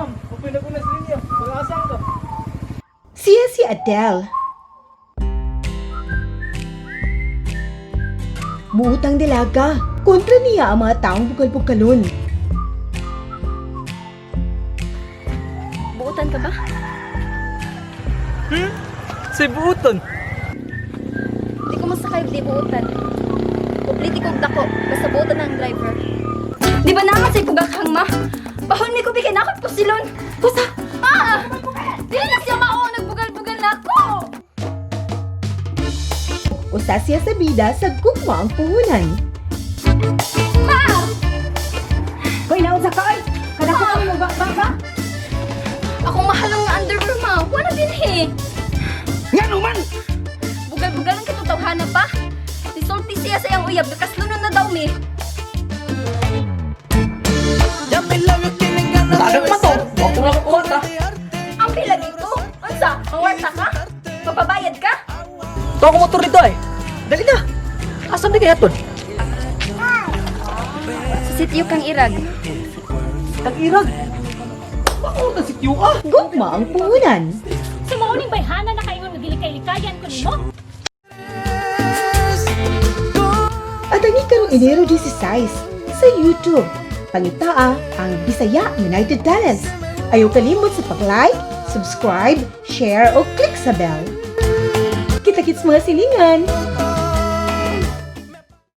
ma'am. Upin na ko na sa linya. Mag-aasang ka. Siya si Adele. Muutang dalaga. Kontra niya ang mga taong bukal-bukalon. Buutan ka ba? Si Buuton. Di ko masakay, di buutan. Kupliti kong dako, basta buutan ang driver. Di ba naman sa'y pugakhang ma? Bahon mi ko bikin ako pusilon. Pusa! Ma! Di na siya mao, nagbugal-bugal na ako! Usa siya sa bida sa gugma ang puhunan. Ma! Hoy, naunsa ka oy! Kada ko kami ba? Akong mahal ang underwear, ma. Wala din eh. Nga naman! Bugal-bugal ang katutawhanan pa. Tisulti siya sa iyang uyab, nakaslunod na daw mi. Tadak pa to. Huwag ko lang kuwata. Ang pila dito? Unsa? Mangwarta ka? Magpabayad ka? Ito ako motor dito eh. Dali na. Asan di kaya to? Sa sityo kang irag. Tag-irag. Bakit na si Q ah? Gugma ang puhunan. Sa mauning bayhana na kayo magilikay-likayan ko nimo. At ang ikarong Enero 16 sa YouTube. Pangitaa ang Bisaya United Talents. Ayaw kalimot sa pag-like, subscribe, share o click sa bell. Kita-kits mga silingan!